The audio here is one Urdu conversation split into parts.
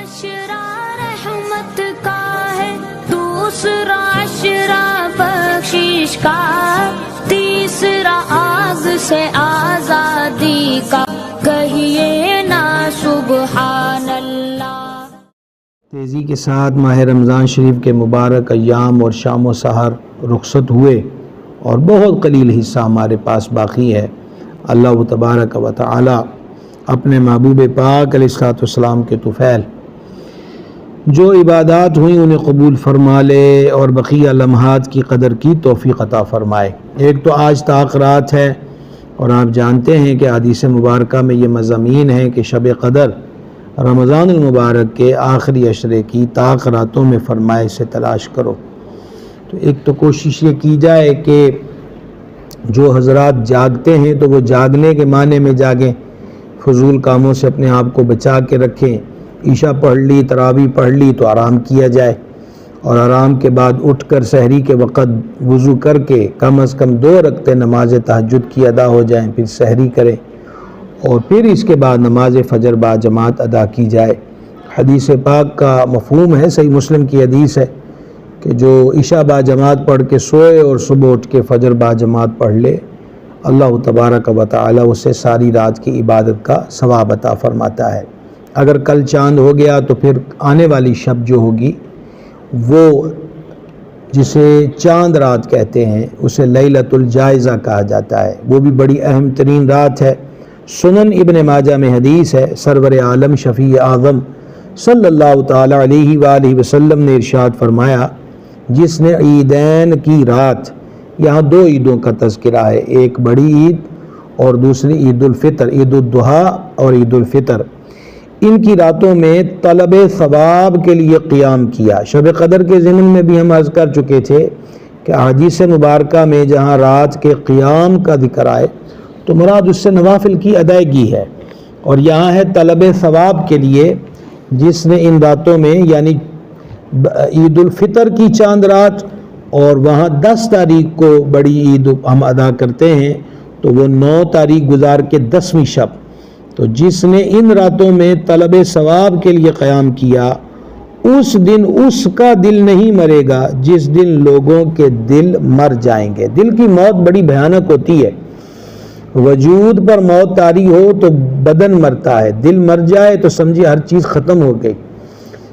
عشرہ رحمت کا ہے، دوسرا عشرہ بخشش کا، تیسرا آگ سے آزادی کا، کہیے نا سبحان اللہ۔ تیزی کے ساتھ ماہ رمضان شریف کے مبارک ایام اور شام و سحر رخصت ہوئے اور بہت قلیل حصہ ہمارے پاس باقی ہے۔ اللہ تبارک و تعالی اپنے محبوب پاک علیہ الصلوۃ والسلام کے طفیل جو عبادات ہوئیں انہیں قبول فرما لے اور بقیہ لمحات کی قدر کی توفیق عطا فرمائے۔ ایک تو آج طاق رات ہے اور آپ جانتے ہیں کہ حدیث مبارکہ میں یہ مضامین ہیں کہ شب قدر رمضان المبارک کے آخری عشرے کی طاق راتوں میں فرمائے سے تلاش کرو۔ تو ایک تو کوشش یہ کی جائے کہ جو حضرات جاگتے ہیں تو وہ جاگنے کے معنی میں جاگیں، فضول کاموں سے اپنے آپ کو بچا کے رکھیں۔ عشاء پڑھ لی، تراویح پڑھ لی تو آرام کیا جائے، اور آرام کے بعد اٹھ کر سحری کے وقت وضو کر کے کم از کم 2 رکعتیں نماز تہجد کی ادا ہو جائیں، پھر سحری کریں اور پھر اس کے بعد نماز فجر با جماعت ادا کی جائے۔ حدیث پاک کا مفہوم ہے، صحیح مسلم کی حدیث ہے کہ جو عشاء با جماعت پڑھ کے سوئے اور صبح اٹھ کے فجر با جماعت پڑھ لے، اللہ تبارک و تعالی اسے ساری رات کی عبادت کا ثواب عطا فرماتا ہے۔ اگر کل چاند ہو گیا تو پھر آنے والی شب جو ہوگی وہ جسے چاند رات کہتے ہیں اسے لیلۃ الجائزہ کہا جاتا ہے، وہ بھی بڑی اہم ترین رات ہے۔ سنن ابن ماجہ میں حدیث ہے، سرور عالم شفیع اعظم صلی اللہ تعالی علیہ وآلہ وسلم نے ارشاد فرمایا، جس نے عیدین کی رات، یہاں 2 عیدوں کا تذکرہ ہے، ایک بڑی عید اور دوسری عید الفطر، عید الضحیٰ اور عید الفطر، ان کی راتوں میں طلب ثواب کے لیے قیام کیا۔ شب قدر کے ضمن میں بھی ہم عرض کر چکے تھے کہ احادیث مبارکہ میں جہاں رات کے قیام کا ذکر آئے تو مراد اس سے نوافل کی ادائیگی ہے، اور یہاں ہے طلب ثواب کے لیے، جس نے ان راتوں میں یعنی عید الفطر کی چاند رات اور وہاں 10 تاریخ کو بڑی عید ہم ادا کرتے ہیں تو وہ 9 تاریخ گزار کے 10ویں شب، تو جس نے ان راتوں میں طلب ثواب کے لیے قیام کیا، اس دن اس کا دل نہیں مرے گا جس دن لوگوں کے دل مر جائیں گے۔ دل کی موت بڑی بھیانک ہوتی ہے، وجود پر موت طاری ہو تو بدن مرتا ہے، دل مر جائے تو سمجھے ہر چیز ختم ہو گئی۔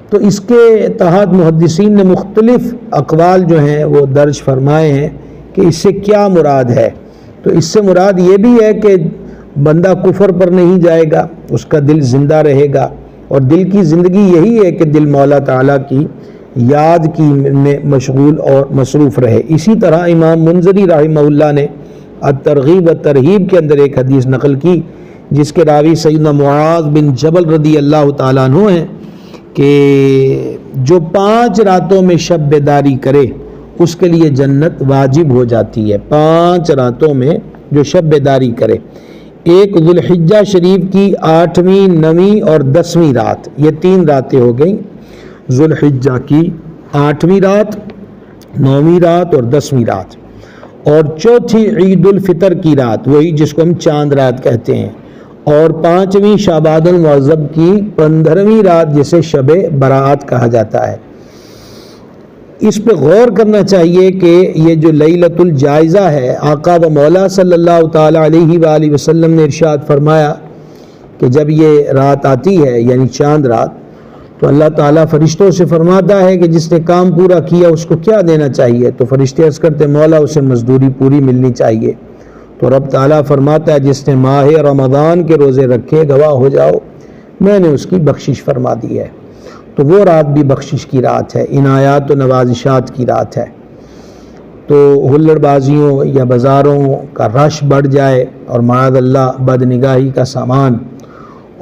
تو اس کے تحت محدثین نے مختلف اقوال جو ہیں وہ درج فرمائے ہیں کہ اس سے کیا مراد ہے۔ تو اس سے مراد یہ بھی ہے کہ بندہ کفر پر نہیں جائے گا، اس کا دل زندہ رہے گا، اور دل کی زندگی یہی ہے کہ دل مولا تعالیٰ کی یاد کی میں مشغول اور مصروف رہے۔ اسی طرح امام منذری رحمہ اللہ نے الترغیب و ترہیب کے اندر ایک حدیث نقل کی جس کے راوی سیدنا معاذ بن جبل رضی اللہ تعالیٰ عنہ ہیں کہ جو 5 راتوں میں شب بیداری کرے اس کے لیے جنت واجب ہو جاتی ہے۔ 5 راتوں میں جو شب بیداری کرے، ایک ذوالحجہ شریف کی 8ویں 9ویں اور 10ویں رات، یہ 3 راتیں ہو گئیں، ذوالحجہ کی 8ویں رات، 9ویں رات اور 10ویں رات، اور چوتھی عید الفطر کی رات، وہی جس کو ہم چاند رات کہتے ہیں، اور 5ویں شعبان المعظم کی 15ویں رات جسے شب برات کہا جاتا ہے۔ اس پہ غور کرنا چاہیے کہ یہ جو لیلۃ الجائزہ ہے، آقا و مولا صلی اللہ تعالی علیہ وآلہ وسلم نے ارشاد فرمایا کہ جب یہ رات آتی ہے یعنی چاند رات تو اللہ تعالیٰ فرشتوں سے فرماتا ہے کہ جس نے کام پورا کیا اس کو کیا دینا چاہیے، تو فرشتے عرض کرتے مولا اسے مزدوری پوری ملنی چاہیے، تو رب تعالیٰ فرماتا ہے جس نے ماہ رمضان کے روزے رکھے گواہ ہو جاؤ میں نے اس کی بخشش فرما دی ہے۔ تو وہ رات بھی بخشش کی رات ہے، عنایات و نوازشات کی رات ہے۔ تو ہلڑ بازیوں یا بازاروں کا رش بڑھ جائے اور معاذ اللہ بد نگاہی کا سامان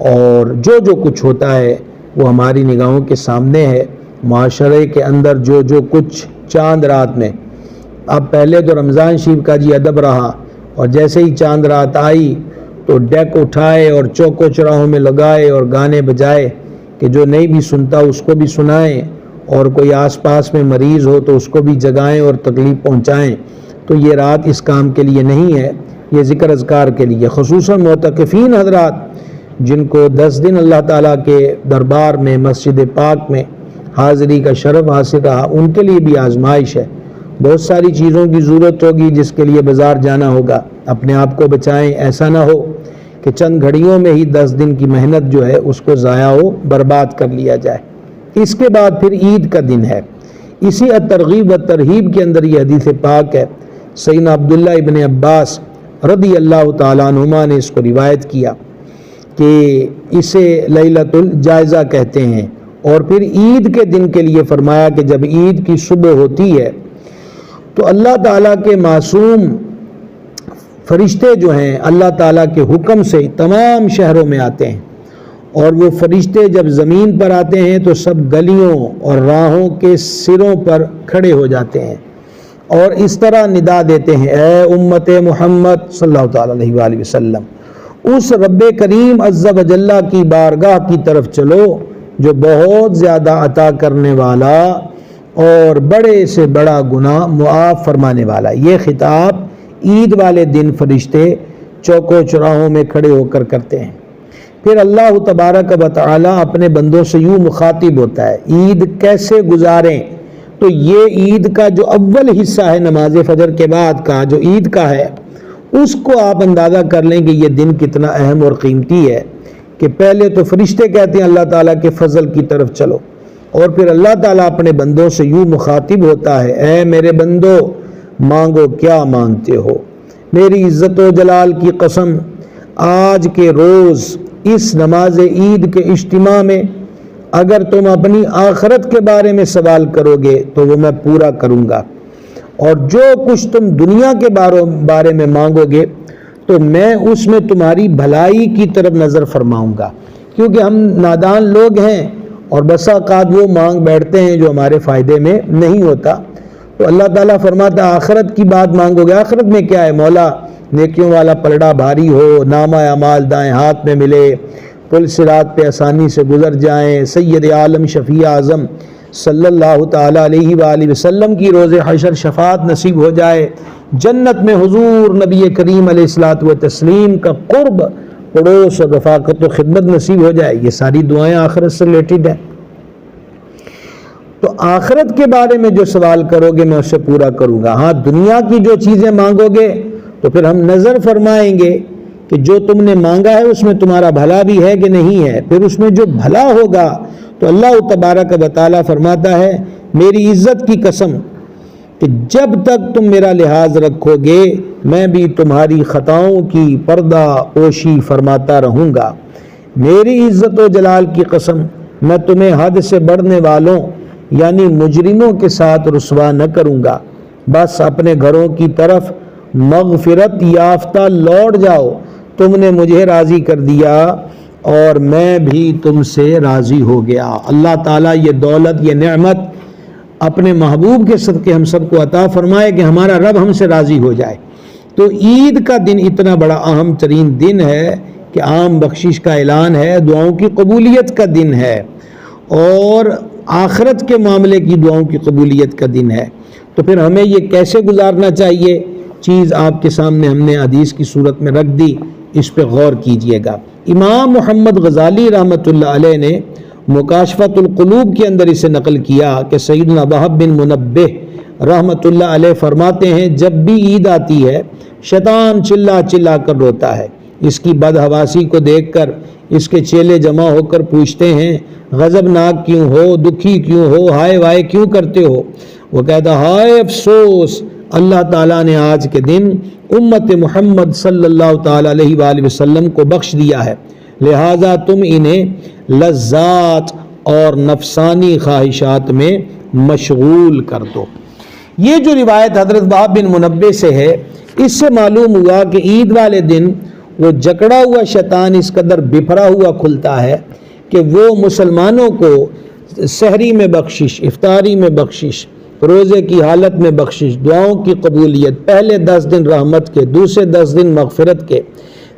اور جو کچھ ہوتا ہے وہ ہماری نگاہوں کے سامنے ہے، معاشرے کے اندر جو کچھ چاند رات میں، اب پہلے تو رمضان شریف کا ادب رہا، اور جیسے ہی چاند رات آئی تو ڈیک اٹھائے اور چوکو چراہوں میں لگائے اور گانے بجائے کہ جو نہیں بھی سنتا اس کو بھی سنائیں، اور کوئی آس پاس میں مریض ہو تو اس کو بھی جگائیں اور تکلیف پہنچائیں۔ تو یہ رات اس کام کے لیے نہیں ہے، یہ ذکر اذکار کے لیے، خصوصاً معتکفین حضرات جن کو 10 دن اللہ تعالیٰ کے دربار میں مسجد پاک میں حاضری کا شرف حاصل رہا، ان کے لیے بھی آزمائش ہے۔ بہت ساری چیزوں کی ضرورت ہوگی جس کے لیے بازار جانا ہوگا، اپنے آپ کو بچائیں، ایسا نہ ہو کہ چند گھڑیوں میں ہی 10 دن کی محنت جو ہے اس کو ضائع ہو، برباد کر لیا جائے۔ اس کے بعد پھر عید کا دن ہے۔ اسی الترغیب و ترہیب کے اندر یہ حدیث پاک ہے، سیدنا عبداللہ ابن عباس رضی اللہ تعالیٰ عنہما نے اس کو روایت کیا کہ اسے لیلۃ الجائزہ کہتے ہیں۔ اور پھر عید کے دن کے لیے فرمایا کہ جب عید کی صبح ہوتی ہے تو اللہ تعالیٰ کے معصوم فرشتے جو ہیں اللہ تعالیٰ کے حکم سے تمام شہروں میں آتے ہیں، اور وہ فرشتے جب زمین پر آتے ہیں تو سب گلیوں اور راہوں کے سروں پر کھڑے ہو جاتے ہیں اور اس طرح ندا دیتے ہیں، اے امت محمد صلی اللہ تعالیٰ علیہ وآلہ وسلم، اس رب کریم عز و جل کی بارگاہ کی طرف چلو جو بہت زیادہ عطا کرنے والا اور بڑے سے بڑا گناہ معاف فرمانے والا۔ یہ خطاب عید والے دن فرشتے چوکوں چوراہوں میں کھڑے ہو کر کرتے ہیں۔ پھر اللہ تبارک و تعالی اپنے بندوں سے یوں مخاطب ہوتا ہے، عید کیسے گزاریں؟ تو یہ عید کا جو اول حصہ ہے نماز فجر کے بعد کا جو عید کا ہے، اس کو آپ اندازہ کر لیں کہ یہ دن کتنا اہم اور قیمتی ہے کہ پہلے تو فرشتے کہتے ہیں اللہ تعالیٰ کے فضل کی طرف چلو، اور پھر اللہ تعالیٰ اپنے بندوں سے یوں مخاطب ہوتا ہے، اے میرے بندو مانگو کیا مانگتے ہو، میری عزت و جلال کی قسم آج کے روز اس نماز عید کے اجتماع میں اگر تم اپنی آخرت کے بارے میں سوال کرو گے تو وہ میں پورا کروں گا، اور جو کچھ تم دنیا کے بارے میں مانگو گے تو میں اس میں تمہاری بھلائی کی طرف نظر فرماؤں گا، کیونکہ ہم نادان لوگ ہیں اور بسا اوقات وہ مانگ بیٹھتے ہیں جو ہمارے فائدے میں نہیں ہوتا۔ تو اللہ تعالیٰ فرماتا ہے آخرت کی بات مانگو گے، آخرت میں کیا ہے مولا؟ نیکیوں والا پلڑا بھاری ہو، نامہ اعمال دائیں ہاتھ میں ملے، پل صراط پہ آسانی سے گزر جائیں، سید عالم شفیع اعظم صلی اللہ تعالیٰ علیہ وآلہ وسلم کی روز حشر شفاعت نصیب ہو جائے، جنت میں حضور نبی کریم علیہ الصلوۃ والتسلیم کا قرب، پڑوس اور رفاقت و خدمت نصیب ہو جائے۔ یہ ساری دعائیں آخرت سے ریلیٹڈ ہیں۔ تو آخرت کے بارے میں جو سوال کرو گے میں اسے پورا کروں گا۔ ہاں دنیا کی جو چیزیں مانگو گے تو پھر ہم نظر فرمائیں گے کہ جو تم نے مانگا ہے اس میں تمہارا بھلا بھی ہے کہ نہیں ہے، پھر اس میں جو بھلا ہوگا تو اللہ تبارک و تعالیٰ فرماتا ہے میری عزت کی قسم کہ جب تک تم میرا لحاظ رکھو گے میں بھی تمہاری خطاؤں کی پردہ پوشی فرماتا رہوں گا۔ میری عزت و جلال کی قسم میں تمہیں حد سے بڑھنے والوں یعنی مجرموں کے ساتھ رسوا نہ کروں گا۔ بس اپنے گھروں کی طرف مغفرت یافتہ لوٹ جاؤ، تم نے مجھے راضی کر دیا اور میں بھی تم سے راضی ہو گیا۔ اللہ تعالیٰ یہ دولت یہ نعمت اپنے محبوب کے صدقے ہم سب کو عطا فرمائے کہ ہمارا رب ہم سے راضی ہو جائے۔ تو عید کا دن اتنا بڑا اہم ترین دن ہے کہ عام بخشش کا اعلان ہے، دعاؤں کی قبولیت کا دن ہے اور آخرت کے معاملے کی دعاؤں کی قبولیت کا دن ہے۔ تو پھر ہمیں یہ کیسے گزارنا چاہیے چیز آپ کے سامنے ہم نے حدیث کی صورت میں رکھ دی، اس پہ غور کیجئے گا۔ امام محمد غزالی رحمۃ اللہ علیہ نے مکاشفۃ القلوب کے اندر اسے نقل کیا کہ سیدنا وہب بن منبہ رحمۃ اللہ علیہ فرماتے ہیں جب بھی عید آتی ہے شیطان چلا چلا کر روتا ہے، اس کی بدحواسی کو دیکھ کر اس کے چیلے جمع ہو کر پوچھتے ہیں غضبناک کیوں ہو، دکھی کیوں ہو، ہائے وائے کیوں کرتے ہو؟ وہ کہتا ہائے افسوس، اللہ تعالیٰ نے آج کے دن امت محمد صلی اللہ تعالیٰ علیہ وآلہ وسلم کو بخش دیا ہے، لہٰذا تم انہیں لذات اور نفسانی خواہشات میں مشغول کر دو۔ یہ جو روایت حضرت وہب بن منبہ سے ہے، اس سے معلوم ہوا کہ عید والے دن وہ جکڑا ہوا شیطان اس قدر بپھرا ہوا کھلتا ہے کہ وہ مسلمانوں کو سحری میں بخشش، افطاری میں بخشش، روزے کی حالت میں بخشش، دعاؤں کی قبولیت، پہلے 10 دن رحمت کے، دوسرے 10 دن مغفرت کے،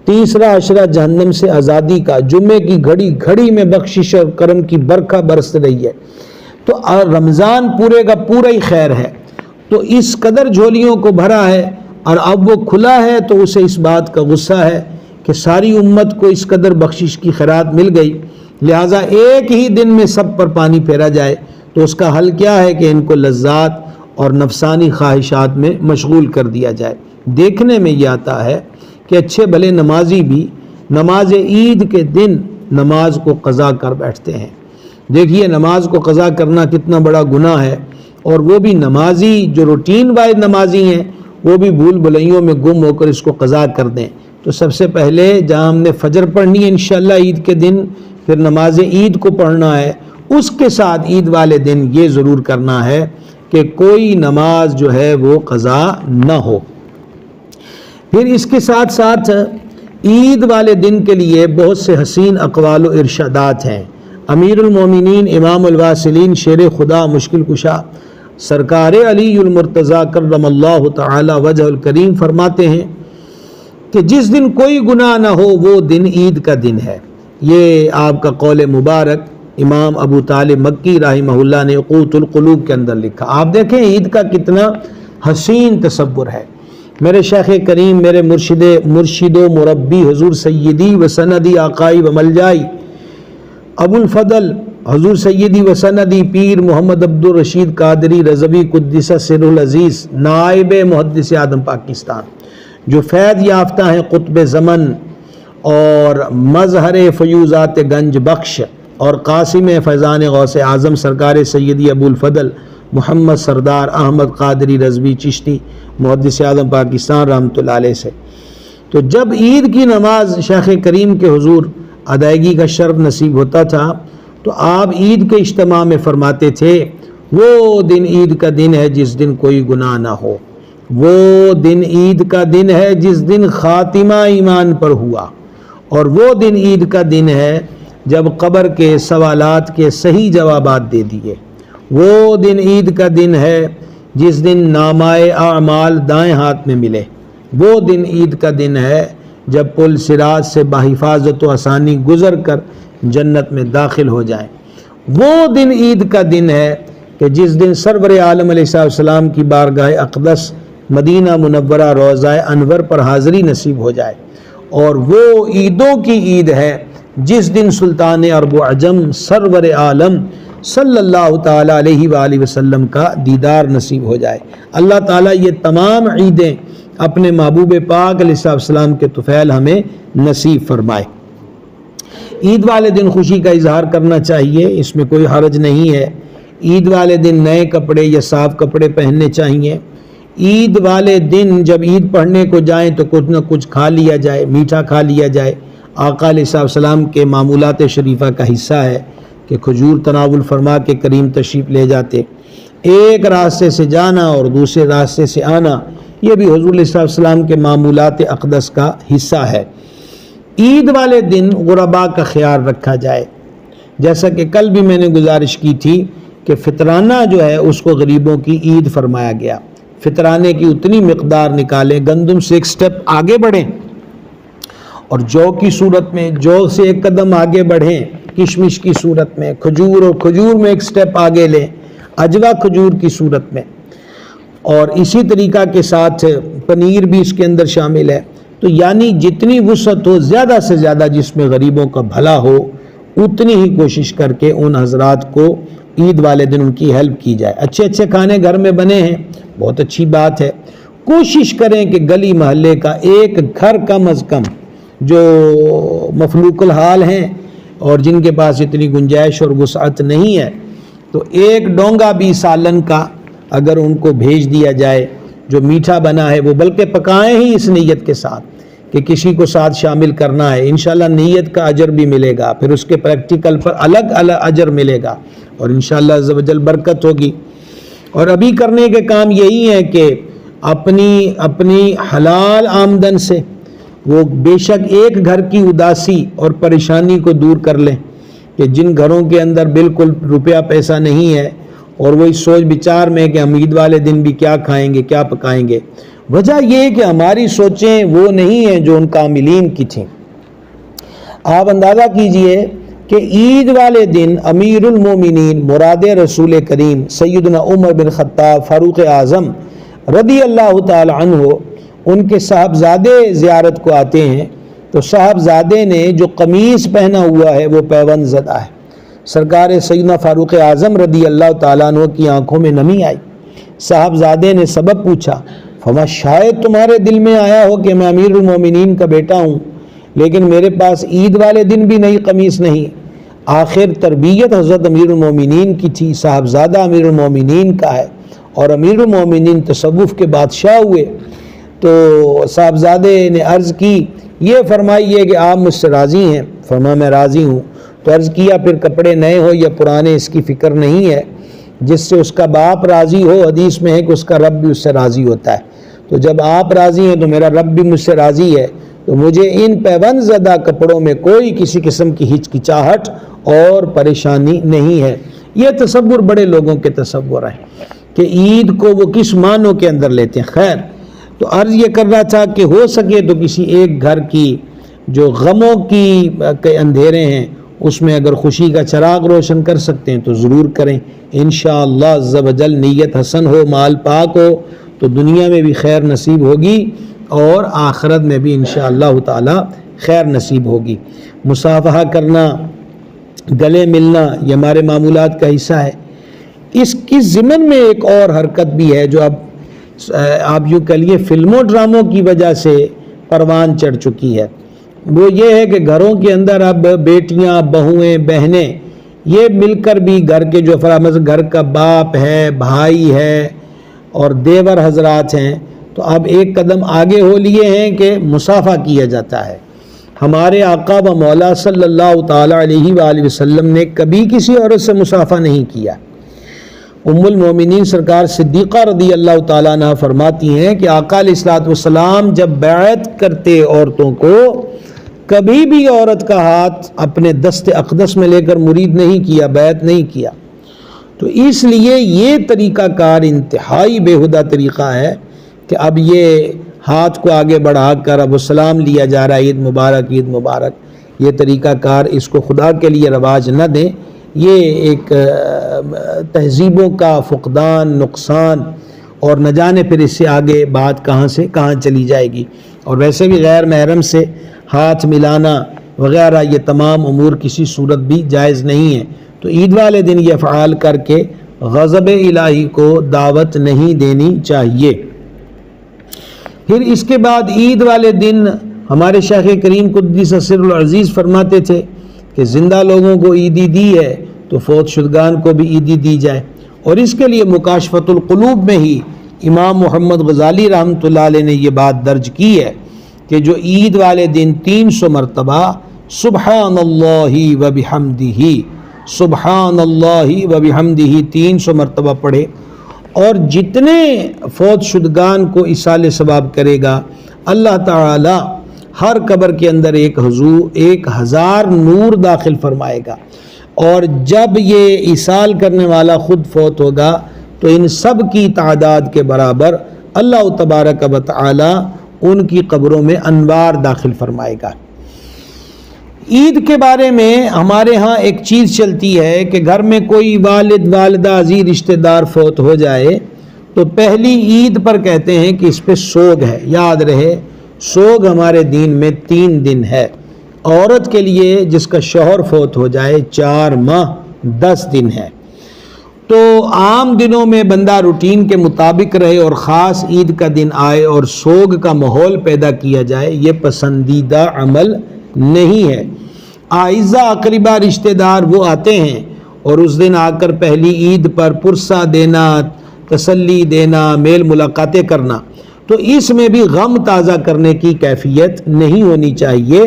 تیسرا عشرہ جہنم سے آزادی کا، جمعے کی گھڑی گھڑی میں بخشش اور کرم کی برکھا برس رہی ہے۔ تو رمضان پورے کا پورا ہی خیر ہے، تو اس قدر جھولیوں کو بھرا ہے اور اب وہ کھلا ہے تو اسے اس بات کا غصہ ہے کہ ساری امت کو اس قدر بخشش کی خیرات مل گئی، لہٰذا ایک ہی دن میں سب پر پانی پھیرا جائے، تو اس کا حل کیا ہے کہ ان کو لذات اور نفسانی خواہشات میں مشغول کر دیا جائے۔ دیکھنے میں یہ آتا ہے کہ اچھے بھلے نمازی بھی نماز عید کے دن نماز کو قضا کر بیٹھتے ہیں۔ دیکھیے نماز کو قضا کرنا کتنا بڑا گناہ ہے، اور وہ بھی نمازی جو روٹین وائز نمازی ہیں وہ بھی بھول بھلائیوں میں گم ہو کر اس کو قضا کر دیں۔ تو سب سے پہلے جہاں ہم نے فجر پڑھنی ہے انشاءاللہ عید کے دن، پھر نماز عید کو پڑھنا ہے، اس کے ساتھ عید والے دن یہ ضرور کرنا ہے کہ کوئی نماز جو ہے وہ قضا نہ ہو۔ پھر اس کے ساتھ ساتھ عید والے دن کے لیے بہت سے حسین اقوال و ارشادات ہیں۔ امیر المومنین امام الواصلین شیر خدا مشکل کشا سرکار علی المرتضیٰ کرم اللہ تعالی وجہ الکریم فرماتے ہیں کہ جس دن کوئی گناہ نہ ہو وہ دن عید کا دن ہے۔ یہ آپ کا قول مبارک امام ابو طالب مکی رحمہ اللہ نے قوت القلوب کے اندر لکھا۔ آپ دیکھیں عید کا کتنا حسین تصور ہے۔ میرے شیخ کریم، میرے مرشد و مربی حضور سیدی و سندی آقائی و ملجائی ابو الفضل حضور سیدی و سندی پیر محمد عبد الرشید قادری رضوی قدس سر العزیز نائب محدث اعظم پاکستان، جو فیض یافتہ ہیں قطب زمن اور مظہر فیوزات گنج بخش اور قاسم فیضان غوث اعظم سرکار سیدی ابو الفضل محمد سردار احمد قادری رضوی چشتی محدث اعظم پاکستان رحمۃ اللہ علیہ سے، تو جب عید کی نماز شیخ کریم کے حضور ادائیگی کا شرف نصیب ہوتا تھا تو آپ عید کے اجتماع میں فرماتے تھے وہ دن عید کا دن ہے جس دن کوئی گناہ نہ ہو، وہ دن عید کا دن ہے جس دن خاتمہ ایمان پر ہوا، اور وہ دن عید کا دن ہے جب قبر کے سوالات کے صحیح جوابات دے دیے، وہ دن عید کا دن ہے جس دن نامہ اعمال دائیں ہاتھ میں ملے، وہ دن عید کا دن ہے جب پل صراط سے بحفاظت و آسانی گزر کر جنت میں داخل ہو جائیں، وہ دن عید کا دن ہے کہ جس دن سرور عالم علیہ السلام کی بارگاہ اقدس مدینہ منورہ روضہ انور پر حاضری نصیب ہو جائے، اور وہ عیدوں کی عید ہے جس دن سلطان عرب و عجم سرور عالم صلی اللہ تعالیٰ علیہ وآلہ وسلم کا دیدار نصیب ہو جائے۔ اللہ تعالیٰ یہ تمام عیدیں اپنے محبوب پاک علیہ السلام کے طفیل ہمیں نصیب فرمائے۔ عید والے دن خوشی کا اظہار کرنا چاہیے، اس میں کوئی حرج نہیں ہے۔ عید والے دن نئے کپڑے یا صاف کپڑے پہننے چاہیے۔ عید والے دن جب عید پڑھنے کو جائیں تو کچھ نہ کچھ کھا لیا جائے، میٹھا کھا لیا جائے۔ آقا علیہ السلام کے معمولات شریفہ کا حصہ ہے کہ کھجور تناول فرما کے کریم تشریف لے جاتے، ایک راستے سے جانا اور دوسرے راستے سے آنا، یہ بھی حضور علیہ السلام کے معمولات اقدس کا حصہ ہے۔ عید والے دن غرباء کا خیال رکھا جائے، جیسا کہ کل بھی میں نے گزارش کی تھی کہ فطرانہ جو ہے اس کو غریبوں کی عید فرمایا گیا۔ فطرانے کی اتنی مقدار نکالیں، گندم سے ایک سٹیپ آگے بڑھیں، اور جو کی صورت میں جو سے ایک قدم آگے بڑھیں، کشمش کی صورت میں کھجور، اور کھجور میں ایک سٹیپ آگے لیں عجوہ کھجور کی صورت میں، اور اسی طریقہ کے ساتھ پنیر بھی اس کے اندر شامل ہے۔ تو یعنی جتنی وسعت ہو، زیادہ سے زیادہ جس میں غریبوں کا بھلا ہو، اتنی ہی کوشش کر کے ان حضرات کو عید والے دن ان کی ہیلپ کی جائے۔ اچھے اچھے کھانے گھر میں بنے ہیں، بہت اچھی بات ہے۔ کوشش کریں کہ گلی محلے کا ایک گھر کم از کم جو مفلوق الحال ہیں اور جن کے پاس اتنی گنجائش اور وسعت نہیں ہے، تو ایک ڈونگا بھی سالن کا اگر ان کو بھیج دیا جائے جو میٹھا بنا ہے، وہ بلکہ پکائیں ہی اس نیت کے ساتھ کہ کسی کو ساتھ شامل کرنا ہے، انشاءاللہ نیت کا اجر بھی ملے گا، پھر اس کے پریکٹیکل پر الگ الگ اجر ملے گا، اور انشاءاللہ عز و جل برکت ہوگی۔ اور ابھی کرنے کے کام یہی ہے کہ اپنی حلال آمدن سے وہ بے شک ایک گھر کی اداسی اور پریشانی کو دور کر لیں، کہ جن گھروں کے اندر بالکل روپیہ پیسہ نہیں ہے اور وہ اس سوچ بچار میں کہ ہم عید والے دن بھی کیا کھائیں گے، کیا پکائیں گے، وجہ یہ ہے کہ ہماری سوچیں وہ نہیں ہیں جو ان کاملین کی تھیں۔ آپ اندازہ کیجئے کہ عید والے دن امیر المومنین مراد رسول کریم سیدنا عمر بن خطاب فاروق اعظم رضی اللہ تعالی عنہ، ان کے صاحبزادے زیارت کو آتے ہیں، تو صاحبزادے نے جو قمیص پہنا ہوا ہے وہ پیوند زدہ ہے۔ سرکار سیدنا فاروق اعظم رضی اللہ تعالیٰ عنہ کی آنکھوں میں نمی آئی۔ صاحبزادے نے سبب پوچھا، فرمایا شاید تمہارے دل میں آیا ہو کہ میں امیر المومنین کا بیٹا ہوں، لیکن میرے پاس عید والے دن بھی نئی قمیص نہیں۔ آخر تربیت حضرت امیر المومنین کی تھی، صاحبزادہ امیر المومنین کا ہے، اور امیر المومنین تصوف کے بادشاہ ہوئے۔ تو صاحبزادے نے عرض کی، یہ فرمائیے کہ آپ مجھ سے راضی ہیں؟ فرمایا میں راضی ہوں۔ تو عرض کیا پھر کپڑے نئے ہو یا پرانے اس کی فکر نہیں ہے، جس سے اس کا باپ راضی ہو، حدیث میں ہے کہ اس کا رب بھی اس سے راضی ہوتا ہے۔ تو جب آپ راضی ہیں تو میرا رب بھی مجھ سے راضی ہے، تو مجھے ان پیوند زدہ کپڑوں میں کوئی کسی قسم کی ہچکچاہٹ اور پریشانی نہیں ہے۔ یہ تصور بڑے لوگوں کے تصور ہیں کہ عید کو وہ کس معنوں کے اندر لیتے ہیں۔ خیر، تو عرض یہ کر رہا تھا کہ ہو سکے تو کسی ایک گھر کی جو غموں کے اندھیرے ہیں اس میں اگر خوشی کا چراغ روشن کر سکتے ہیں تو ضرور کریں۔ انشاءاللہ عز و جل نیت حسن ہو، مال پاک ہو تو دنیا میں بھی خیر نصیب ہوگی اور آخرت میں بھی انشاءاللہ تعالی خیر نصیب ہوگی۔ مصافحہ کرنا، گلے ملنا یہ ہمارے معمولات کا حصہ ہے۔ اس کی ضمن میں ایک اور حرکت بھی ہے جو اب آپ یوں کہہ لیے فلموں ڈراموں کی وجہ سے پروان چڑھ چکی ہے۔ وہ یہ ہے کہ گھروں کے اندر اب بیٹیاں، بہویں، بہنیں یہ مل کر بھی گھر کے جو افراد، مثلا گھر کا باپ ہے، بھائی ہے اور دیور حضرات ہیں، تو اب ایک قدم آگے ہو لیے ہیں کہ مصافحہ کیا جاتا ہے۔ ہمارے آقا و مولا صلی اللہ تعالیٰ علیہ وآلہ وسلم نے کبھی کسی عورت سے مصافحہ نہیں کیا۔ ام المومنین سرکار صدیقہ رضی اللہ تعالیٰ عنہ فرماتی ہیں کہ آقا علیہ الصلوۃ والسلام جب بیعت کرتے عورتوں کو، کبھی بھی عورت کا ہاتھ اپنے دست اقدس میں لے کر مرید نہیں کیا، بیعت نہیں کیا۔ تو اس لیے یہ طریقہ کار انتہائی بےہودہ طریقہ ہے کہ اب یہ ہاتھ کو آگے بڑھا کر اب سلام لیا جا رہا ہے، عید مبارک، عید مبارک۔ یہ طریقہ کار اس کو خدا کے لیے رواج نہ دیں۔ یہ ایک تہذیبوں کا فقدان، نقصان، اور نہ جانے پھر اس سے آگے بات کہاں سے کہاں چلی جائے گی۔ اور ویسے بھی غیر محرم سے ہاتھ ملانا وغیرہ یہ تمام امور کسی صورت بھی جائز نہیں ہے۔ تو عید والے دن یہ افعال کر کے غضب الہی کو دعوت نہیں دینی چاہیے۔ پھر اس کے بعد عید والے دن ہمارے شیخ کریم قدس سر العزیز فرماتے تھے کہ زندہ لوگوں کو عیدی دی ہے تو فوت شدگان کو بھی عیدی دی جائے، اور اس کے لیے مکاشفۃ القلوب میں ہی امام محمد غزالی رحمۃ اللہ علیہ نے یہ بات درج کی ہے کہ جو عید والے دن 300 مرتبہ سبحان اللہ و بحمدہ، سبحان اللہ و بحمدہ 300 مرتبہ پڑھے، اور جتنے فوت شدگان کو ایصال ثواب کرے گا، اللہ تعالی ہر قبر کے اندر 1000 نور داخل فرمائے گا، اور جب یہ ایصال کرنے والا خود فوت ہوگا تو ان سب کی تعداد کے برابر اللہ تبارک و تعالی ان کی قبروں میں انوار داخل فرمائے گا۔ عید کے بارے میں ہمارے ہاں ایک چیز چلتی ہے کہ گھر میں کوئی والد، والدہ، عزیز رشتہ دار فوت ہو جائے تو پہلی عید پر کہتے ہیں کہ اس پہ سوگ ہے۔ یاد رہے، سوگ ہمارے دین میں 3 دن ہے۔ عورت کے لیے جس کا شوہر فوت ہو جائے 4 ماہ 10 دن ہے۔ تو عام دنوں میں بندہ روٹین کے مطابق رہے اور خاص عید کا دن آئے اور سوگ کا ماحول پیدا کیا جائے، یہ پسندیدہ عمل نہیں ہے۔ اعزا اقربا رشتہ دار وہ آتے ہیں اور اس دن آ کر پہلی عید پر پرسہ دینا، تسلی دینا، میل ملاقاتیں کرنا، تو اس میں بھی غم تازہ کرنے کی کیفیت نہیں ہونی چاہیے۔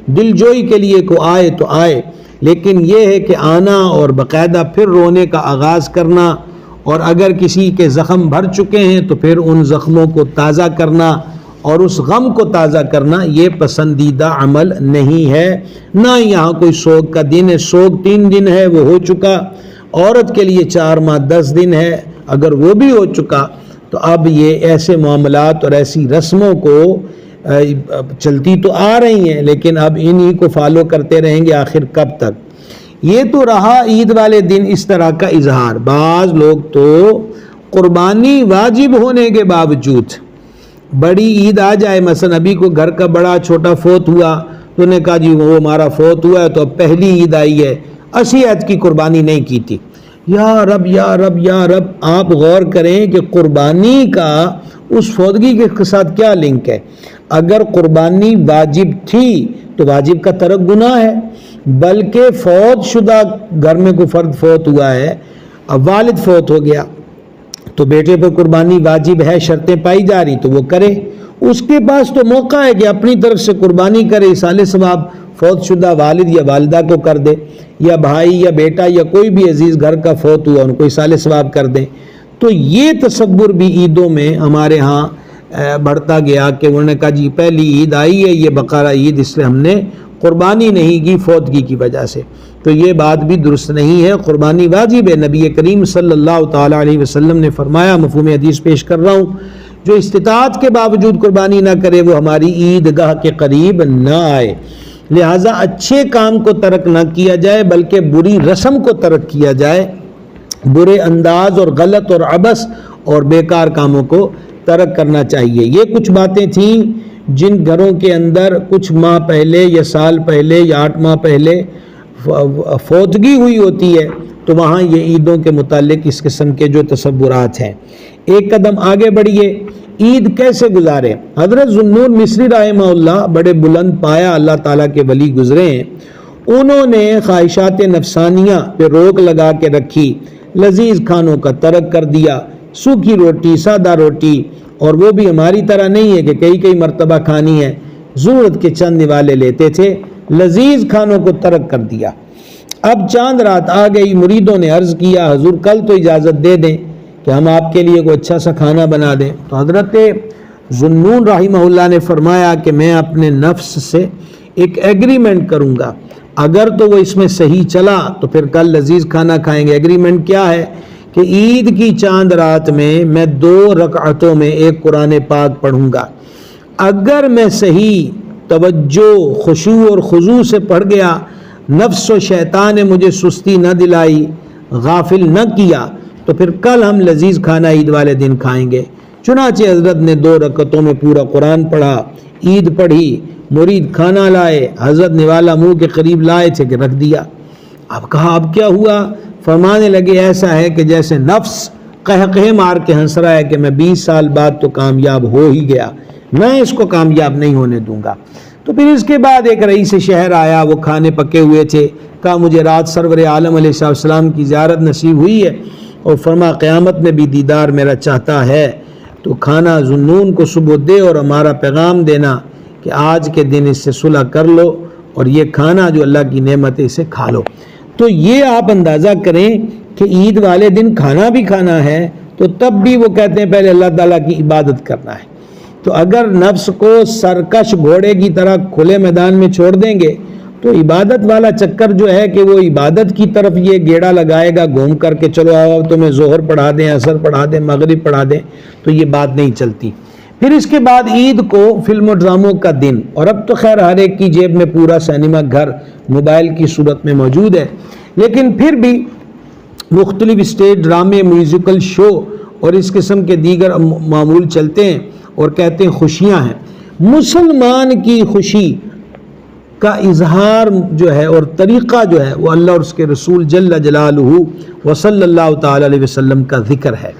دل جوئی کے لیے کو آئے تو آئے، لیکن یہ ہے کہ آنا اور باقاعدہ پھر رونے کا آغاز کرنا، اور اگر کسی کے زخم بھر چکے ہیں تو پھر ان زخموں کو تازہ کرنا اور اس غم کو تازہ کرنا، یہ پسندیدہ عمل نہیں ہے۔ نہ یہاں کوئی سوگ کا دن ہے، سوگ 3 دن ہے وہ ہو چکا، عورت کے لیے 4 ماہ 10 دن ہے، اگر وہ بھی ہو چکا تو اب یہ ایسے معاملات اور ایسی رسموں کو چلتی تو آ رہی ہیں، لیکن اب انہی کو فالو کرتے رہیں گے آخر کب تک؟ یہ تو رہا عید والے دن اس طرح کا اظہار۔ بعض لوگ تو قربانی واجب ہونے کے باوجود بڑی عید آ جائے، مثلا ابھی کو گھر کا بڑا چھوٹا فوت ہوا تو نے کہا جی وہ ہمارا فوت ہوا ہے تو اب پہلی عید آئی ہے، 80 عید کی قربانی نہیں کی تھی۔ یا رب یا رب یا رب، آپ غور کریں کہ قربانی کا اس فوتگی کے ساتھ کیا لنک ہے۔ اگر قربانی واجب تھی تو واجب کا ترک گناہ ہے، بلکہ فوت شدہ گھر میں کوئی فرد فوت ہوا ہے، اب والد فوت ہو گیا تو بیٹے پہ قربانی واجب ہے، شرطیں پائی جا رہی تو وہ کرے، اس کے پاس تو موقع ہے کہ اپنی طرف سے قربانی کرے، اصالِ ثواب فوت شدہ والد یا والدہ کو کر دے، یا بھائی یا بیٹا یا کوئی بھی عزیز گھر کا فوت ہوا ان کو اصالِ ثواب کر دیں۔ تو یہ تصور بھی عیدوں میں ہمارے ہاں بڑھتا گیا کہ انہوں نے کہا جی پہلی عید آئی ہے یہ بقرہ عید، اس لیے ہم نے قربانی نہیں کی فوتگی کی وجہ سے۔ تو یہ بات بھی درست نہیں ہے، قربانی واجب ہے۔ نبی کریم صلی اللہ تعالیٰ علیہ وسلم نے فرمایا، مفہوم حدیث پیش کر رہا ہوں، جو استطاعت کے باوجود قربانی نہ کرے وہ ہماری عیدگاہ کے قریب نہ آئے۔ لہٰذا اچھے کام کو ترک نہ کیا جائے بلکہ بری رسم کو ترک کیا جائے، برے انداز اور غلط اور عبث اور بیکار کاموں کو ترک کرنا چاہیے۔ یہ کچھ باتیں تھیں جن گھروں کے اندر کچھ ماہ پہلے یا سال پہلے یا 8 ماہ پہلے فوتگی ہوئی ہوتی ہے تو وہاں یہ عیدوں کے متعلق اس قسم کے جو تصورات ہیں۔ ایک قدم آگے بڑھیے، عید کیسے گزارے؟ حضرت ذوالنون مصری رحمہ اللہ بڑے بلند پایا اللہ تعالیٰ کے ولی گزرے ہیں، انہوں نے خواہشات نفسانیہ پہ روک لگا کے رکھی، لذیذ کھانوں کا ترک کر دیا، سوکھی روٹی، سادہ روٹی، اور وہ بھی ہماری طرح نہیں ہے کہ کئی مرتبہ کھانی ہے، ضرورت کے چند نوالے لیتے تھے، لذیذ کھانوں کو ترک کر دیا۔ اب چاند رات آ گئی، مریدوں نے عرض کیا حضور کل تو اجازت دے دیں کہ ہم آپ کے لیے کوئی اچھا سا کھانا بنا دیں۔ تو حضرت ذوالنون رحمہ اللہ نے فرمایا کہ میں اپنے نفس سے ایک ایگریمنٹ کروں گا، اگر تو وہ اس میں صحیح چلا تو پھر کل لذیذ کھانا کھائیں گے۔ ایگریمنٹ کیا ہے کہ عید کی چاند رات میں 2 رکعتوں میں ایک قرآن پاک پڑھوں گا، اگر میں صحیح توجہ خشوع اور خضوع سے پڑھ گیا، نفس و شیطان نے مجھے سستی نہ دلائی، غافل نہ کیا، تو پھر کل ہم لذیذ کھانا عید والے دن کھائیں گے۔ چنانچہ حضرت نے 2 رکعتوں میں پورا قرآن پڑھا، عید پڑھی، مرید کھانا لائے، حضرت نوالا منہ کے قریب لائے تھے کہ رکھ دیا۔ اب کہا اب کیا ہوا؟ فرمانے لگے ایسا ہے کہ جیسے نفس قہقہے مار کے ہنس رہا ہے کہ میں 20 سال بعد تو کامیاب ہو ہی گیا، میں اس کو کامیاب نہیں ہونے دوں گا۔ تو پھر اس کے بعد ایک رئیس شہر آیا، وہ کھانے پکے ہوئے تھے، کہا مجھے رات سرور عالم علیہ السلام کی زیارت نصیب ہوئی ہے، اور فرما قیامت میں بھی دیدار میرا چاہتا ہے، تو کھانا ذوالنون کو صبح دے اور ہمارا پیغام دینا کہ آج کے دن اس سے صلح کر لو اور یہ کھانا جو اللہ کی نعمت ہے اسے کھا لو۔ تو یہ آپ اندازہ کریں کہ عید والے دن کھانا بھی کھانا ہے تو تب بھی وہ کہتے ہیں پہلے اللہ تعالیٰ کی عبادت کرنا ہے۔ تو اگر نفس کو سرکش گھوڑے کی طرح کھلے میدان میں چھوڑ دیں گے تو عبادت والا چکر جو ہے کہ وہ عبادت کی طرف یہ گیڑا لگائے گا گھوم کر کے، چلو آؤ تمہیں ظہر پڑھا دیں، عصر پڑھا دیں، مغرب پڑھا دیں، تو یہ بات نہیں چلتی۔ پھر اس کے بعد عید کو فلم و ڈراموں کا دن، اور اب تو خیر ہر ایک کی جیب میں پورا سینما گھر موبائل کی صورت میں موجود ہے، لیکن پھر بھی مختلف اسٹیج ڈرامے، میوزیکل شو اور اس قسم کے دیگر معمول چلتے ہیں اور کہتے ہیں خوشیاں ہیں۔ مسلمان کی خوشی کا اظہار جو ہے اور طریقہ جو ہے وہ اللہ اور اس کے رسول جل جلالہ و صلی اللہ تعالی علیہ وسلم کا ذکر ہے۔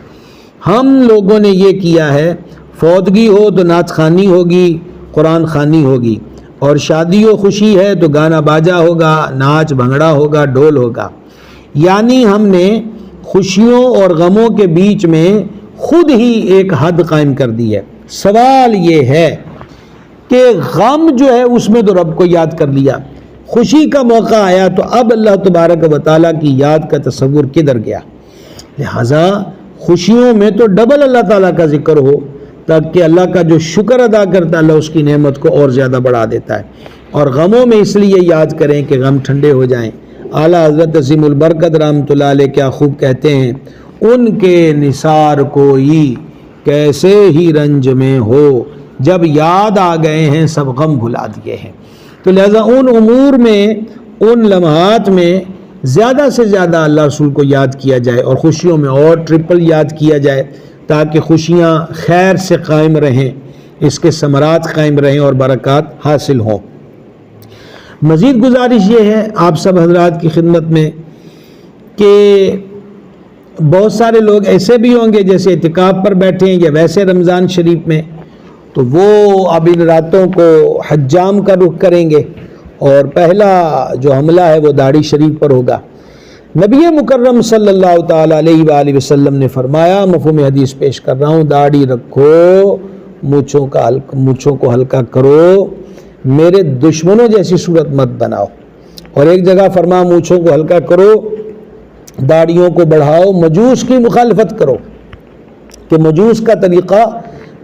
ہم لوگوں نے یہ کیا ہے، فوتگی ہو تو نعت خوانی ہوگی، قرآن خوانی ہوگی، اور شادی و خوشی ہے تو گانا باجا ہوگا، ناچ بھنگڑا ہوگا، ڈھول ہوگا۔ یعنی ہم نے خوشیوں اور غموں کے بیچ میں خود ہی ایک حد قائم کر دی ہے۔ سوال یہ ہے کہ غم جو ہے اس میں تو رب کو یاد کر لیا، خوشی کا موقع آیا تو اب اللہ تبارک و تعالیٰ کی یاد کا تصور کدھر گیا؟ لہٰذا خوشیوں میں تو ڈبل اللہ تعالیٰ کا ذکر ہو تاکہ اللہ کا جو شکر ادا کرتا ہے اللہ اس کی نعمت کو اور زیادہ بڑھا دیتا ہے، اور غموں میں اس لیے یاد کریں کہ غم ٹھنڈے ہو جائیں۔ اعلیٰ حضرت عظیم البرکت رحمۃ اللہ علیہ کیا خوب کہتے ہیں، ان کے نثار کوئی کیسے ہی رنج میں ہو، جب یاد آ گئے ہیں سب غم بھلا دیے ہیں۔ تو لہذا ان امور میں، ان لمحات میں زیادہ سے زیادہ اللہ رسول کو یاد کیا جائے، اور خوشیوں میں اور ٹرپل یاد کیا جائے تاکہ خوشیاں خیر سے قائم رہیں، اس کے ثمرات قائم رہیں اور برکات حاصل ہوں۔ مزید گزارش یہ ہے آپ سب حضرات کی خدمت میں کہ بہت سارے لوگ ایسے بھی ہوں گے جیسے اعتکاف پر بیٹھے ہیں یا ویسے رمضان شریف میں، تو وہ اب ان راتوں کو حجام کا رخ کریں گے اور پہلا جو حملہ ہے وہ داڑھی شریف پر ہوگا۔ نبی مکرم صلی اللہ تعالیٰ علیہ وآلہ وسلم نے فرمایا، مفہوم حدیث پیش کر رہا ہوں، داڑھی رکھو، مونچھوں کو ہلکا کرو، میرے دشمنوں جیسی صورت مت بناؤ۔ اور ایک جگہ فرما مونچھوں کو ہلکا کرو، داڑھیوں کو بڑھاؤ، مجوس کی مخالفت کرو، کہ مجوس کا طریقہ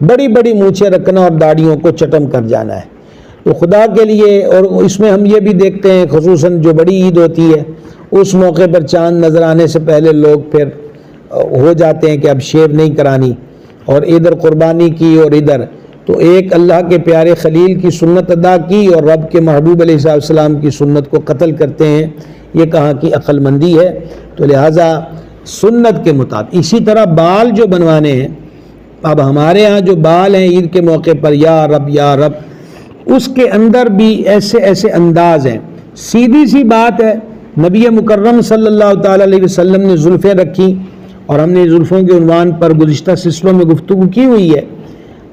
بڑی بڑی مونچھیں رکھنا اور داڑھیوں کو چٹم کر جانا ہے۔ تو خدا کے لیے، اور اس میں ہم یہ بھی دیکھتے ہیں خصوصاً جو بڑی عید ہوتی ہے اس موقع پر چاند نظر آنے سے پہلے لوگ پھر ہو جاتے ہیں کہ اب شیو نہیں کرانی، اور ادھر قربانی کی اور ادھر، تو ایک اللہ کے پیارے خلیل کی سنت ادا کی اور رب کے محبوب علیہ السلام کی سنت کو قتل کرتے ہیں، یہ کہاں کی عقل مندی ہے؟ تو لہٰذا سنت کے مطابق اسی طرح بال جو بنوانے ہیں، اب ہمارے ہاں جو بال ہیں عید کے موقع پر یا رب یا رب، اس کے اندر بھی ایسے ایسے انداز ہیں۔ سیدھی سی بات ہے، نبی مکرم صلی اللہ تعالیٰ علیہ وسلم نے زلفیں رکھی، اور ہم نے زلفوں کے عنوان پر گزشتہ سلسلوں میں گفتگو کی ہوئی ہے،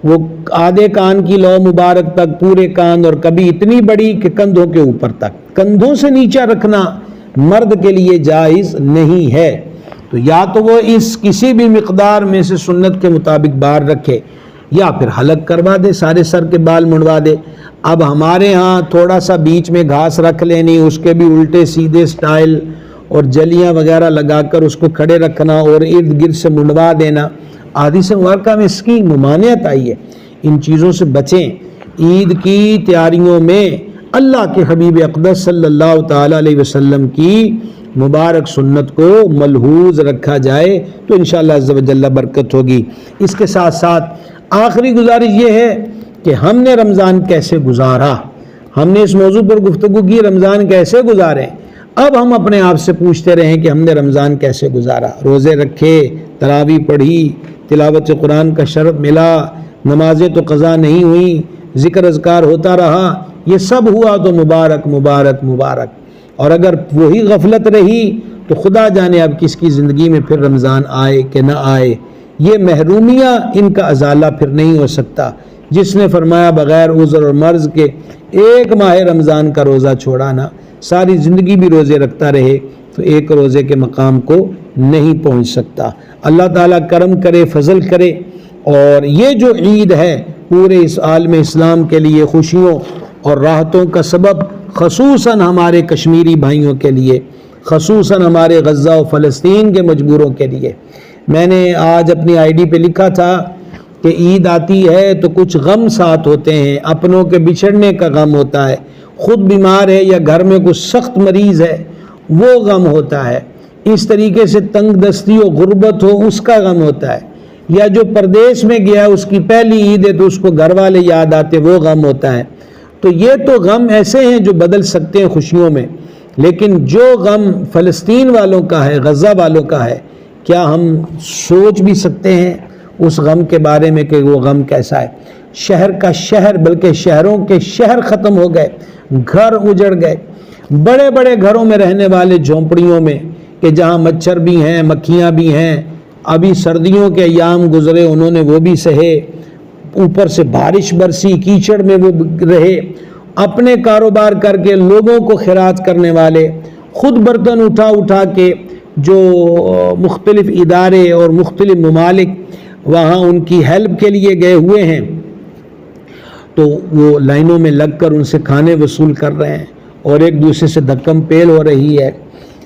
وہ آدھے کان کی لو مبارک تک، پورے کان، اور کبھی اتنی بڑی کہ کندھوں کے اوپر تک، کندھوں سے نیچے رکھنا مرد کے لیے جائز نہیں ہے۔ تو یا تو وہ اس کسی بھی مقدار میں سے سنت کے مطابق بال رکھے، یا پھر حلق کروا دے، سارے سر کے بال منڈوا دے۔ اب ہمارے ہاں تھوڑا سا بیچ میں گھاس رکھ لینی، اس کے بھی الٹے سیدھے سٹائل اور جلیاں وغیرہ لگا کر اس کو کھڑے رکھنا اور ارد گرد سے منڈوا دینا، احادیث مبارکہ میں اس کی ممانعت آئی ہے۔ ان چیزوں سے بچیں۔ عید کی تیاریوں میں اللہ کے حبیب اقدس صلی اللہ تعالیٰ علیہ وسلم کی مبارک سنت کو ملحوظ رکھا جائے تو انشاءاللہ عز و جل برکت ہوگی۔ اس کے ساتھ ساتھ آخری گزارش یہ ہے کہ ہم نے رمضان کیسے گزارا، ہم نے اس موضوع پر گفتگو کی رمضان کیسے گزارے، اب ہم اپنے آپ سے پوچھتے رہیں کہ ہم نے رمضان کیسے گزارا، روزے رکھے، تراویح پڑھی، تلاوت قرآن کا شرف ملا، نمازیں تو قضا نہیں ہوئیں، ذکر اذکار ہوتا رہا، یہ سب ہوا تو مبارک مبارک مبارک۔ اور اگر وہی غفلت رہی تو خدا جانے اب کس کی زندگی میں پھر رمضان آئے کہ نہ آئے۔ یہ محرومیاں، ان کا ازالہ پھر نہیں ہو سکتا۔ جس نے فرمایا بغیر عذر اور مرض کے ایک ماہ رمضان کا روزہ چھوڑانا، ساری زندگی بھی روزے رکھتا رہے تو ایک روزے کے مقام کو نہیں پہنچ سکتا۔ اللہ تعالیٰ کرم کرے، فضل کرے، اور یہ جو عید ہے پورے اس عالم اسلام کے لیے خوشیوں اور راحتوں کا سبب، خصوصاً ہمارے کشمیری بھائیوں کے لیے، خصوصاً ہمارے غزہ و فلسطین کے مجبوروں کے لیے۔ میں نے آج اپنی آئی ڈی پہ لکھا تھا کہ عید آتی ہے تو کچھ غم ساتھ ہوتے ہیں، اپنوں کے بچھڑنے کا غم ہوتا ہے، خود بیمار ہے یا گھر میں کچھ سخت مریض ہے وہ غم ہوتا ہے، اس طریقے سے تنگ دستی و غربت ہو اس کا غم ہوتا ہے، یا جو پردیس میں گیا اس کی پہلی عید ہے تو اس کو گھر والے یاد آتے وہ غم ہوتا ہے۔ تو یہ تو غم ایسے ہیں جو بدل سکتے ہیں خوشیوں میں، لیکن جو غم فلسطین والوں کا ہے، غزہ والوں کا ہے، کیا ہم سوچ بھی سکتے ہیں اس غم کے بارے میں کہ وہ غم کیسا ہے؟ شہر کا شہر، بلکہ شہروں کے شہر ختم ہو گئے، گھر اجڑ گئے، بڑے بڑے گھروں میں رہنے والے جھونپڑیوں میں کہ جہاں مچھر بھی ہیں، مکھیاں بھی ہیں، ابھی سردیوں کے ایام گزرے انہوں نے وہ بھی سہے، اوپر سے بارش برسی، کیچڑ میں وہ رہے، اپنے کاروبار کر کے لوگوں کو خیرات کرنے والے، خود برتن اٹھا اٹھا کے جو مختلف ادارے اور مختلف ممالک وہاں ان کی ہیلپ کے لیے گئے ہوئے ہیں تو وہ لائنوں میں لگ کر ان سے کھانے وصول کر رہے ہیں، اور ایک دوسرے سے دھکم پیل ہو رہی ہے،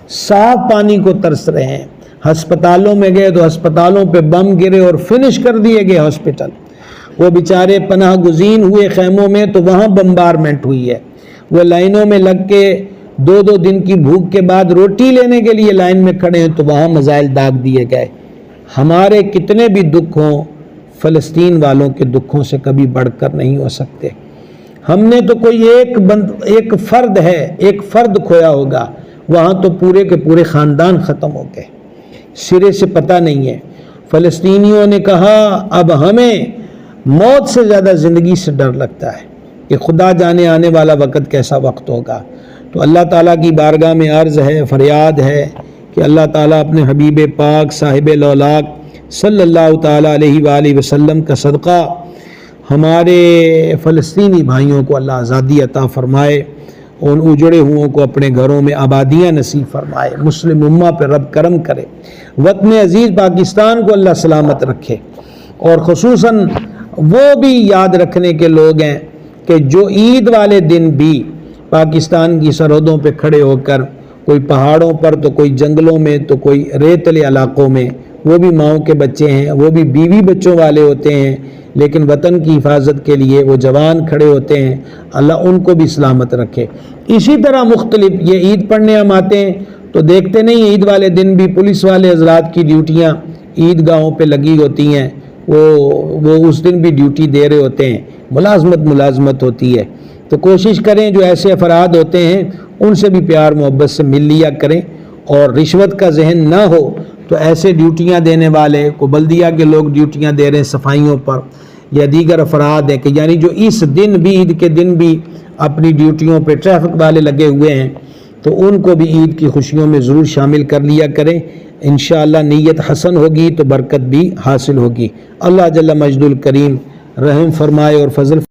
صاف پانی کو ترس رہے ہیں۔ ہسپتالوں میں گئے تو ہسپتالوں پہ بم گرے اور فنش کر دیے گئے ہاسپٹل، وہ بیچارے پناہ گزین ہوئے خیموں میں تو وہاں بمبارمنٹ ہوئی ہے، وہ لائنوں میں لگ کے دو دو دن کی بھوک کے بعد روٹی لینے کے لیے لائن میں کھڑے ہیں تو وہاں میزائل داغ دیے گئے۔ ہمارے کتنے بھی دکھ ہوں فلسطین والوں کے دکھوں سے کبھی بڑھ کر نہیں ہو سکتے۔ ہم نے تو کوئی ایک فرد ہے، ایک فرد کھویا ہوگا، وہاں تو پورے کے پورے خاندان ختم ہو گئے، سرے سے پتہ نہیں ہے۔ فلسطینیوں نے کہا اب ہمیں موت سے زیادہ زندگی سے ڈر لگتا ہے، کہ خدا جانے آنے والا وقت کیسا وقت ہوگا۔ تو اللہ تعالیٰ کی بارگاہ میں عرض ہے، فریاد ہے کہ اللہ تعالیٰ اپنے حبیب پاک صاحب لولاک صلی اللہ تعالیٰ علیہ وآلہ وسلم کا صدقہ ہمارے فلسطینی بھائیوں کو اللہ آزادی عطا فرمائے، ان اجڑے ہوئوں کو اپنے گھروں میں آبادیاں نصیب فرمائے، مسلم امہ پہ رب کرم کرے، وطن عزیز پاکستان کو اللہ سلامت رکھے۔ اور خصوصاً وہ بھی یاد رکھنے کے لوگ ہیں کہ جو عید والے دن بھی پاکستان کی سرحدوں پہ کھڑے ہو کر کوئی پہاڑوں پر تو کوئی جنگلوں میں تو کوئی ریتلے علاقوں میں، وہ بھی ماؤں کے بچے ہیں، وہ بھی بیوی بچوں والے ہوتے ہیں، لیکن وطن کی حفاظت کے لیے وہ جوان کھڑے ہوتے ہیں، اللہ ان کو بھی سلامت رکھے۔ اسی طرح مختلف یہ عید پڑھنے ہم آتے ہیں تو دیکھتے نہیں، عید والے دن بھی پولیس والے حضرات کی ڈیوٹیاں عید گاہوں پہ لگی ہوتی ہیں، وہ اس دن بھی ڈیوٹی دے رہے ہوتے ہیں، ملازمت ہوتی ہے۔ تو کوشش کریں جو ایسے افراد ہوتے ہیں ان سے بھی پیار محبت سے مل لیا کریں، اور رشوت کا ذہن نہ ہو تو ایسے ڈیوٹیاں دینے والے کو بلدیہ کے لوگ ڈیوٹیاں دے رہے ہیں صفائیوں پر، یا دیگر افراد ہیں کہ یعنی جو اس دن بھی عید کے دن بھی اپنی ڈیوٹیوں پہ ٹریفک والے لگے ہوئے ہیں، تو ان کو بھی عید کی خوشیوں میں ضرور شامل کر لیا کریں۔ انشاءاللہ نیت حسن ہوگی تو برکت بھی حاصل ہوگی۔ اللہ جل مجد الکریم رحم فرمائے اور فضل